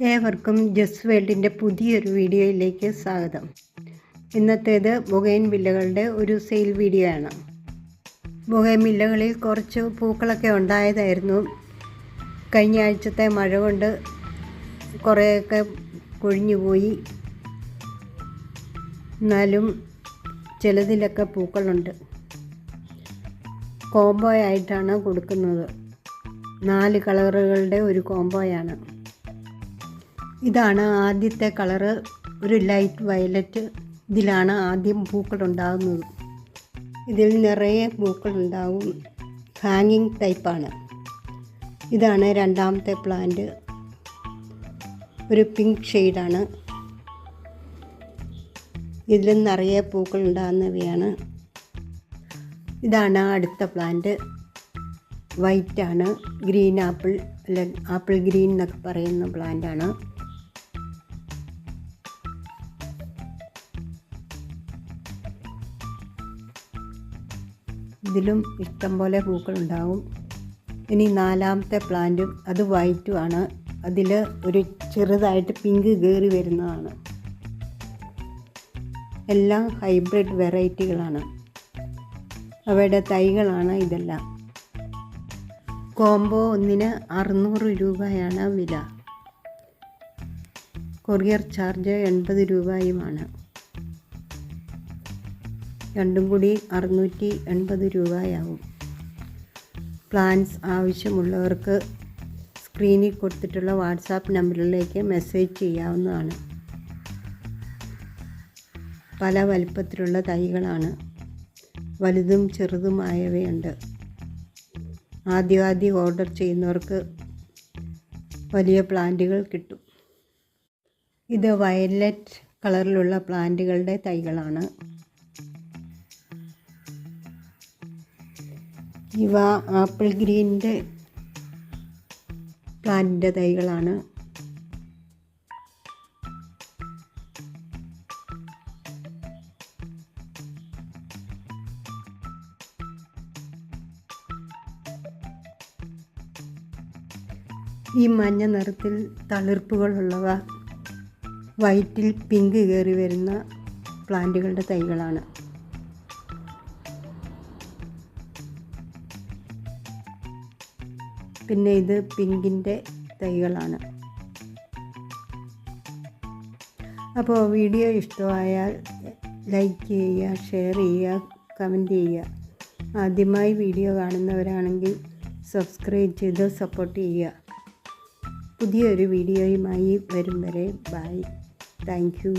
ഏവർക്കും ജസ് വേൾഡിൻ്റെ പുതിയൊരു വീഡിയോയിലേക്ക് സ്വാഗതം. ഇന്നത്തേത് ബൊഗൈൻവില്ലകളുടെ ഒരു സെയിൽ വീഡിയോ ആണ്. ബൊഗൈൻവില്ലകളിൽ കുറച്ച് പൂക്കളൊക്കെ ഉണ്ടായതായിരുന്നു. കഴിഞ്ഞ ആഴ്ചത്തെ മഴ കൊണ്ട് കുറേയൊക്കെ കൊഴിഞ്ഞുപോയി. എന്നാലും ചിലതിലൊക്കെ പൂക്കളുണ്ട്. കോംബോ ആയിട്ടാണ് കൊടുക്കുന്നത്. 4 കളറുകളുടെ ഒരു കോംബോയാണ്. ഇതാണ് ആദ്യത്തെ കളറ്, ഒരു ലൈറ്റ് വയലറ്റ്. ഇതിലാണ് ആദ്യം പൂക്കളുണ്ടാകുന്നത്. ഇതിൽ നിറയെ പൂക്കളുണ്ടാവും. ഹാങ്ങിങ് ടൈപ്പാണ്. ഇതാണ് രണ്ടാമത്തെ പ്ലാന്റ്, ഒരു പിങ്ക് ഷെയ്ഡാണ്. ഇതിലും നിറയെ പൂക്കളുണ്ടാകുന്നവയാണ്. ഇതാണ് അടുത്ത പ്ലാന്റ്, വൈറ്റാണ്. ഗ്രീൻ ആപ്പിൾ, അല്ല ആപ്പിൾ ഗ്രീൻ എന്നൊക്കെ പറയുന്ന പ്ലാന്റാണ്. ഇതിലും ഇഷ്ടംപോലെ പൂക്കളുണ്ടാവും. ഇനി 4ാമത്തെ പ്ലാന്റും, അത് വൈറ്റുമാണ്. അതിൽ ഒരു ചെറുതായിട്ട് പിങ്ക് കയറി വരുന്നതാണ്. എല്ലാം ഹൈബ്രിഡ് വെറൈറ്റികളാണ്. അവയുടെ തൈകളാണ് ഇതെല്ലാം. കോംബോ ഒന്നിന് 600 രൂപയാണ് വില. കൊറിയർ ചാർജ് 80 രൂപയുമാണ്. രണ്ടും കൂടി 680 രൂപയാവും. പ്ലാൻസ് ആവശ്യമുള്ളവർക്ക് സ്ക്രീനിൽ കൊടുത്തിട്ടുള്ള വാട്സാപ്പ് നമ്പറിലേക്ക് മെസ്സേജ് ചെയ്യാവുന്നതാണ്. പല വലിപ്പത്തിലുള്ള തൈകളാണ്. വലുതും ചെറുതുമായവയുണ്ട്. ആദ്യം ഓർഡർ ചെയ്യുന്നവർക്ക് വലിയ പ്ലാന്റുകൾ കിട്ടും. ഇത് വയലറ്റ് കളറിലുള്ള പ്ലാന്റുകളുടെ തൈകളാണ്. ഇവ ആപ്പിൾ ഗ്രീനിൻ്റെ പ്ലാന്റിൻ്റെ തൈകളാണ്. ഈ മഞ്ഞ നിറത്തിൽ തളിർപ്പുകളുള്ളവ വൈറ്റിൽ പിങ്ക് കയറി വരുന്ന പ്ലാന്റുകളുടെ തൈകളാണ്. പിന്നെ ഇത് പിങ്കിൻ്റെ തൈകളാണ്. അപ്പോൾ വീഡിയോ ഇഷ്ടമായാൽ ലൈക്ക് ചെയ്യുക, ഷെയർ ചെയ്യുക, കമൻറ്റ് ചെയ്യുക. ആദ്യമായി വീഡിയോ കാണുന്നവരാണെങ്കിൽ സബ്സ്ക്രൈബ് ചെയ്ത് സപ്പോർട്ട് ചെയ്യുക. പുതിയൊരു വീഡിയോയുമായി വരും വരെ ബൈ. Thank you.